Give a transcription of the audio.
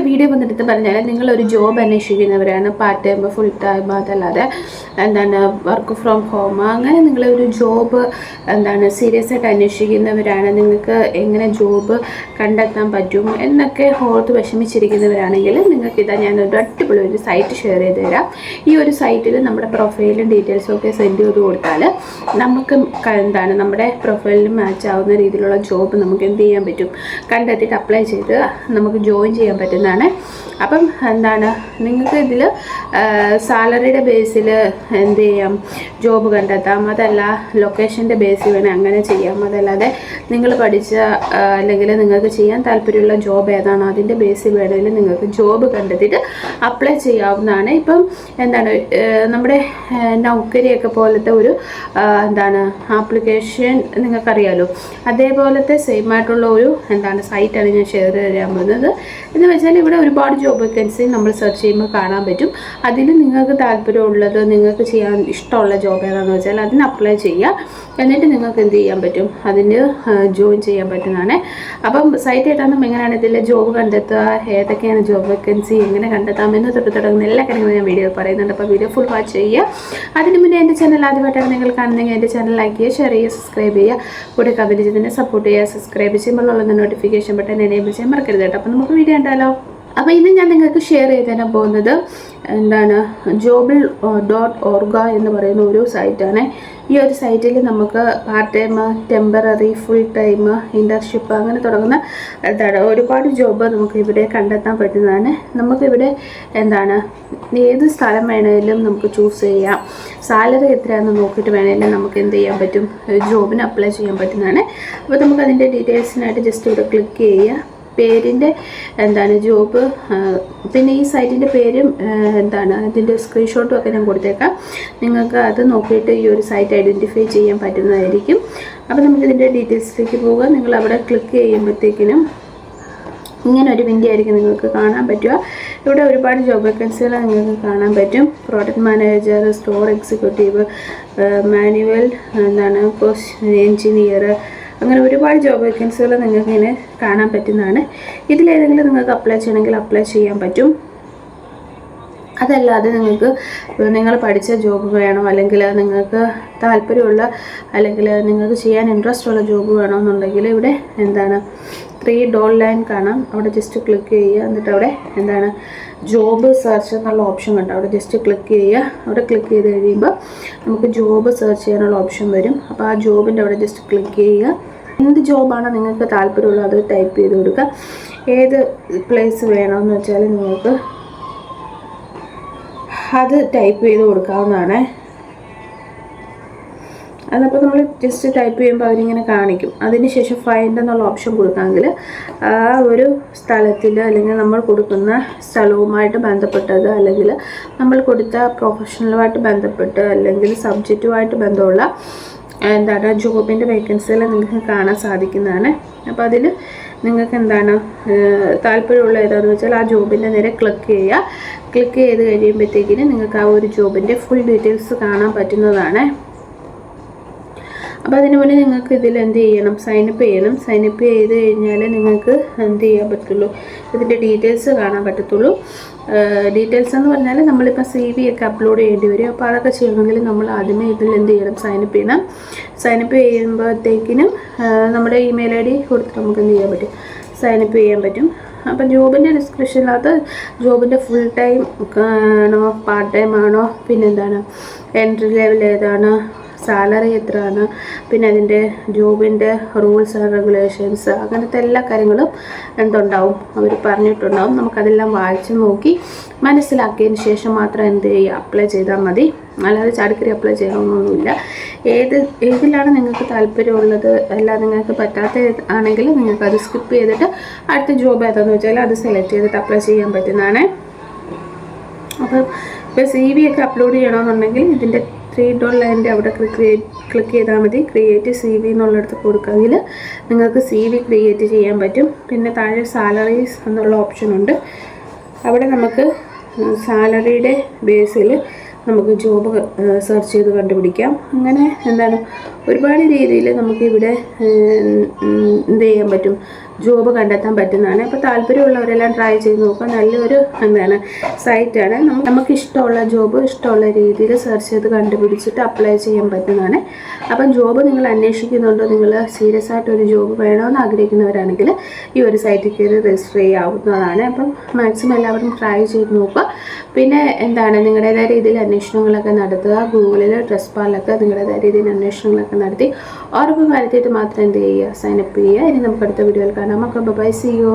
Video വന്നിട്ട് പറഞ്ഞാൽ നിങ്ങളൊരു ജോബ് അന്വേഷിക്കുന്നവരാണ്, പാർട്ട് ടൈം ഫുൾ ടൈം അതല്ലാതെ വർക്ക് ഫ്രോം ഹോം, അങ്ങനെ നിങ്ങളൊരു ജോബ് സീരിയസ് ആയിട്ട് അന്വേഷിക്കുന്നവരാണ്, നിങ്ങൾക്ക് എങ്ങനെ ജോബ് കണ്ടെത്താൻ പറ്റും എന്നൊക്കെ ഓർത്ത് വിഷമിച്ചിരിക്കുന്നവരാണെങ്കിൽ നിങ്ങൾക്കിതാ ഞാനൊരു അടിപൊളി ഒരു സൈറ്റ് ഷെയർ ചെയ്ത് തരാം. ഈ ഒരു സൈറ്റിൽ നമ്മുടെ പ്രൊഫൈലും ഡീറ്റെയിൽസും ഒക്കെ സെൻഡ് ചെയ്ത് കൊടുത്താൽ നമുക്ക് നമ്മുടെ പ്രൊഫൈലിന് മാച്ച് ആവുന്ന രീതിയിലുള്ള ജോബ് നമുക്ക് എന്ത് ചെയ്യാൻ പറ്റും, കണ്ടെത്തിയിട്ട് അപ്ലൈ ചെയ്ത് നമുക്ക് ജോയിൻ ചെയ്യാൻ പറ്റുന്നതാണ്. അപ്പം നിങ്ങൾക്ക് ഇതിൽ സാലറിയുടെ ബേസിൽ എന്ത് ചെയ്യാം, ജോബ് കണ്ടെത്താം. അതല്ല ലൊക്കേഷൻ്റെ ബേസിൽ വേണേൽ അങ്ങനെ ചെയ്യാം. അതല്ലാതെ നിങ്ങൾ പഠിച്ച അല്ലെങ്കിൽ നിങ്ങൾക്ക് ചെയ്യാൻ താല്പര്യമുള്ള ജോബ് ഏതാണോ അതിൻ്റെ ബേസിൽ വേണമെങ്കിൽ നിങ്ങൾക്ക് ജോബ് കണ്ടെത്തിയിട്ട് അപ്ലൈ ചെയ്യാവുന്നതാണ്. ഇപ്പം നമ്മുടെ നൗക്കരിയൊക്കെ പോലത്തെ ഒരു ആപ്ലിക്കേഷൻ നിങ്ങൾക്കറിയാലോ, അതേപോലത്തെ സെയിം ആയിട്ടുള്ള ഒരു സൈറ്റാണ് ഞാൻ ഷെയർ ചെയ്യാൻ പോകുന്നത്. എന്ന് വെച്ചാൽ ഇവിടെ ഒരുപാട് ജോബ് വേക്കൻസി നമ്മൾ സെർച്ച് ചെയ്യുമ്പോൾ കാണാൻ പറ്റും. അതിൽ നിങ്ങൾക്ക് താല്പര്യമുള്ളത്, നിങ്ങൾക്ക് ചെയ്യാൻ ഇഷ്ടമുള്ള ജോബ് ഏതാണെന്ന് വെച്ചാൽ അതിന് അപ്ലൈ ചെയ്യുക. എന്നിട്ട് നിങ്ങൾക്ക് എന്ത് ചെയ്യാൻ പറ്റും, അതിന് ജോയിൻ ചെയ്യാൻ പറ്റുന്നതാണ്. അപ്പം സൈറ്റ് ഏതാണെന്നും എങ്ങനെയാണ് ഇതിൽ ജോബ് കണ്ടെത്തുക, ഏതൊക്കെയാണ് ജോബ് വേക്കൻസി, എങ്ങനെ കണ്ടെത്താമെന്ന് തുടങ്ങുന്ന എല്ലാ കാര്യങ്ങളും ഞാൻ വീഡിയോ പറയുന്നുണ്ട്. അപ്പോൾ വീഡിയോ ഫുൾ വാച്ച് ചെയ്യുക. അതിന് മുന്നേ എൻ്റെ ചാനൽ ആദ്യമായിട്ടാണ് നിങ്ങൾ കാണുന്നതെങ്കിൽ എൻ്റെ ചാനൽ ലൈക്ക് ചെയ്യുക, ഷെയർ ചെയ്യുക, സബ്സ്ക്രൈബ് ചെയ്യുക, കൂടെ കമൻറ്റ് ചെയ്തതിനെ സപ്പോർട്ട് ചെയ്യുക. സബ്സ്ക്രൈബ് ചെയ്യുമ്പോഴുള്ള നോട്ടിഫിക്കേഷൻ ബട്ടൺ എനേബിൾ ചെയ്യാൻ മറക്കരുത് കേട്ടോ. അപ്പോൾ നമുക്ക് വീഡിയോ ഉണ്ടല്ലോ. അപ്പോൾ ഇന്ന് ഞാൻ നിങ്ങൾക്ക് ഷെയർ ചെയ്ത് തരാൻ പോകുന്നത് jobl.org എന്ന് പറയുന്ന ഒരു സൈറ്റാണ്. ഈ ഒരു സൈറ്റിൽ നമുക്ക് part time, temporary, full time, internship അങ്ങനെ തുടങ്ങുന്ന ഒരുപാട് ജോബ് നമുക്ക് ഇവിടെ കണ്ടെത്താൻ പറ്റുന്നതാണ്. നമുക്കിവിടെ ഏത് സ്ഥലം വേണമെങ്കിലും നമുക്ക് ചൂസ് ചെയ്യാം. സാലറി എത്രയാണെന്ന് നോക്കിയിട്ട് വേണമെങ്കിലും നമുക്ക് എന്ത് ചെയ്യാൻ പറ്റും, ജോബിന് അപ്ലൈ ചെയ്യാൻ പറ്റുന്നതാണ്. അപ്പോൾ നമുക്ക് അതിൻ്റെ ഡീറ്റെയിൽസിനായിട്ട് ജസ്റ്റ് ഇവിടെ ക്ലിക്ക് ചെയ്യുക. പേരിൻ്റെ ജോബ്, പിന്നെ ഈ സൈറ്റിൻ്റെ പേരും അതിൻ്റെ സ്ക്രീൻഷോട്ടും ഒക്കെ ഞാൻ കൊടുത്തേക്കാം. നിങ്ങൾക്ക് അത് നോക്കിയിട്ട് ഈ ഒരു സൈറ്റ് ഐഡൻറ്റിഫൈ ചെയ്യാൻ പറ്റുന്നതായിരിക്കും. അപ്പോൾ നമുക്കിതിൻ്റെ ഡീറ്റെയിൽസിലേക്ക് പോകാം. നിങ്ങൾ അവിടെ ക്ലിക്ക് ചെയ്യുമ്പോഴത്തേക്കിനും ഇങ്ങനെ ഒരു വിൻഡോ ആയിരിക്കും നിങ്ങൾക്ക് കാണാൻ പറ്റുക. ഇവിടെ ഒരുപാട് ജോബ് വേക്കൻസികൾ നിങ്ങൾക്ക് കാണാൻ പറ്റും. Product manager, store executive, manual engineer, അങ്ങനെ ഒരുപാട് ജോബ് വേക്കൻസികൾ നിങ്ങൾക്ക് ഇങ്ങനെ കാണാൻ പറ്റുന്നതാണ്. ഇതിലേതെങ്കിലും നിങ്ങൾക്ക് അപ്ലൈ ചെയ്യണമെങ്കിൽ അപ്ലൈ ചെയ്യാൻ പറ്റും. അതല്ലാതെ നിങ്ങൾ പഠിച്ച ജോബ് വേണം, അല്ലെങ്കിൽ നിങ്ങൾക്ക് താല്പര്യമുള്ള, അല്ലെങ്കിൽ നിങ്ങൾക്ക് ചെയ്യാൻ ഇൻട്രസ്റ്റ് ഉള്ള ജോബ് വേണമെന്നുണ്ടെങ്കിൽ ഇവിടെ 3 ഡോട്ട് ലൈൻ കാണാം. അവിടെ ജസ്റ്റ് ക്ലിക്ക് ചെയ്യുക. എന്നിട്ട് അവിടെ ജോബ് സെർച്ച് എന്നുള്ള ഓപ്ഷൻ കണ്ടോ, അവിടെ ജസ്റ്റ് ക്ലിക്ക് ചെയ്യുക. അവിടെ ക്ലിക്ക് ചെയ്ത് കഴിയുമ്പോൾ നമുക്ക് ജോബ് സെർച്ച് ചെയ്യാനുള്ള ഓപ്ഷൻ വരും. അപ്പോൾ ആ ജോബിൻ്റെ അവിടെ ജസ്റ്റ് ക്ലിക്ക് ചെയ്യുക. എന്ത് ജോബാണോ നിങ്ങൾക്ക് താല്പര്യമുള്ളത് അത് ടൈപ്പ് ചെയ്ത് കൊടുക്കുക. ഏത് പ്ലേസ് വേണമെന്ന് വെച്ചാൽ നിങ്ങൾക്ക് അത് ടൈപ്പ് ചെയ്ത് കൊടുക്കാവുന്നതാണ്. അതപ്പോൾ നമ്മൾ ജസ്റ്റ് ടൈപ്പ് ചെയ്യുമ്പോൾ അവരിങ്ങനെ കാണിക്കും. അതിനുശേഷം ഫൈൻഡ് എന്നുള്ള ഓപ്ഷൻ കൊടുക്കാമെങ്കിൽ ആ ഒരു സ്ഥലത്തിൽ, അല്ലെങ്കിൽ നമ്മൾ കൊടുക്കുന്ന സ്ഥലവുമായിട്ട് ബന്ധപ്പെട്ടത്, അല്ലെങ്കിൽ നമ്മൾ കൊടുത്ത പ്രൊഫഷണലുമായിട്ട് ബന്ധപ്പെട്ട്, അല്ലെങ്കിൽ സബ്ജക്റ്റുമായിട്ട് ബന്ധമുള്ള ജോബിൻ്റെ വേക്കൻസികൾ നിങ്ങൾക്ക് കാണാൻ സാധിക്കുന്നതാണ്. അപ്പോൾ അതിൽ നിങ്ങൾക്ക് താല്പര്യമുള്ള ഏതാണെന്ന് വെച്ചാൽ ആ ജോബിൻ്റെ നേരെ ക്ലിക്ക് ചെയ്യുക. ക്ലിക്ക് ചെയ്ത് കഴിയുമ്പോഴത്തേക്കിന് നിങ്ങൾക്ക് ആ ഒരു ജോബിൻ്റെ ഫുൾ ഡീറ്റെയിൽസ് കാണാൻ പറ്റുന്നതാണ്. അപ്പോൾ അതിന് മുന്നേ നിങ്ങൾക്ക് ഇതിൽ എന്ത് ചെയ്യണം, സൈനപ്പ് ചെയ്യണം. സൈനപ്പ് ചെയ്ത് കഴിഞ്ഞാൽ നിങ്ങൾക്ക് എന്ത് ചെയ്യാൻ പറ്റുള്ളൂ, ഇതിൻ്റെ ഡീറ്റെയിൽസ് കാണാൻ പറ്റത്തുള്ളൂ. ഡീറ്റെയിൽസ് എന്ന് പറഞ്ഞാൽ നമ്മളിപ്പോൾ CV ഒക്കെ അപ്ലോഡ് ചെയ്യേണ്ടി വരും. അപ്പോൾ അതൊക്കെ ചെയ്യണമെങ്കിൽ നമ്മൾ ആദ്യമേ ഇതിൽ എന്ത് ചെയ്യണം, സൈനപ്പ് ചെയ്യണം. സൈനപ്പ് ചെയ്യുമ്പോഴത്തേക്കിനും നമ്മുടെ ഇമെയിൽ ID കൊടുത്തിട്ട് നമുക്ക് എന്ത് ചെയ്യാൻ പറ്റും, സൈനപ്പ് ചെയ്യാൻ പറ്റും. അപ്പം ജോബിൻ്റെ ഡിസ്ക്രിപ്ഷനകത്ത് ജോബിൻ്റെ ഫുൾ ടൈം ആണോ, പാർട്ട് ടൈം ആണോ, പിന്നെ എൻട്രി ലെവൽ ഏതാണ്, സാലറി എത്രയാണ്, പിന്നെ അതിൻ്റെ ജോബിൻ്റെ റൂൾസ് ആൻഡ് റെഗുലേഷൻസ്, അങ്ങനത്തെ എല്ലാ കാര്യങ്ങളും എന്തുണ്ടാവും, അവർ പറഞ്ഞിട്ടുണ്ടാവും. നമുക്കതെല്ലാം വായിച്ച് നോക്കി മനസ്സിലാക്കിയതിന് ശേഷം മാത്രം എന്ത് ചെയ്യുക, അപ്ലൈ ചെയ്താൽ മതി. അല്ലാതെ ചാടിക്കറി അപ്ലൈ ചെയ്യണമെന്നൊന്നുമില്ല. ഏതിലാണ് നിങ്ങൾക്ക് താല്പര്യമുള്ളത്, അല്ല നിങ്ങൾക്ക് പറ്റാത്ത ആണെങ്കിൽ നിങ്ങൾക്ക് അത് സ്കിപ്പ് ചെയ്തിട്ട് അടുത്ത ജോബ് ഏതാണെന്ന് വെച്ചാൽ അത് സെലക്ട് ചെയ്തിട്ട് അപ്ലൈ ചെയ്യാൻ പറ്റുന്നതാണ്. അപ്പം ഇപ്പോൾ CV ഒക്കെ അപ്ലോഡ് ചെയ്യണമെന്നുണ്ടെങ്കിൽ ഇതിൻ്റെ 3 ഡോട്ട് ലൈനിൻ്റെ അവിടെ ക്ലിക്ക് ചെയ്താൽ മതി. ക്രിയേറ്റ് CV എന്നുള്ളിടത്ത് കൊടുക്കുകയെങ്കിൽ നിങ്ങൾക്ക് CV ക്രിയേറ്റ് ചെയ്യാൻ പറ്റും. പിന്നെ താഴെ സാലറീസ് എന്നുള്ള ഓപ്ഷനുണ്ട്. അവിടെ നമുക്ക് സാലറിയുടെ ബേസിൽ നമുക്ക് ജോബ് സെർച്ച് ചെയ്ത് കണ്ടുപിടിക്കാം. അങ്ങനെ ഒരുപാട് രീതിയിൽ നമുക്കിവിടെ എന്ത് ചെയ്യാൻ പറ്റും, ജോബ് കണ്ടെത്താൻ പറ്റുന്നതാണ്. അപ്പോൾ താല്പര്യമുള്ളവരെല്ലാം ട്രൈ ചെയ്ത് നോക്കുക. നല്ലൊരു സൈറ്റാണ്. നമുക്ക് ഇഷ്ടമുള്ള ജോബ് ഇഷ്ടമുള്ള രീതിയിൽ സെർച്ച് ചെയ്ത് കണ്ടുപിടിച്ചിട്ട് അപ്ലൈ ചെയ്യാൻ പറ്റുന്നതാണ്. അപ്പം ജോബ് നിങ്ങൾ അന്വേഷിക്കുന്നുണ്ടോ, നിങ്ങൾ സീരിയസ് ആയിട്ട് ഒരു ജോബ് വേണമെന്ന് ആഗ്രഹിക്കുന്നവരാണെങ്കിൽ ഈ ഒരു സൈറ്റിൽ കയറി രജിസ്റ്റർ ചെയ്യാവുന്നതാണ്. അപ്പം മാക്സിമം എല്ലാവരും ട്രൈ ചെയ്ത് നോക്കുക. പിന്നെ നിങ്ങളുടേതായ രീതിയിൽ അന്വേഷണങ്ങളൊക്കെ നടത്തുക. ഗൂഗിളിൽ ഡ്രസ് പാർലൊക്കെ നിങ്ങളുടേതായ രീതിയിൽ അന്വേഷണങ്ങളൊക്കെ നടത്തി ഉറപ്പ് വരുത്തിയിട്ട് മാത്രം എന്ത് ചെയ്യുക, സൈനപ്പ് ചെയ്യുക. ഇനി നമുക്ക് അടുത്ത വീഡിയോയിൽ കാണാം. Okay, bye, see U.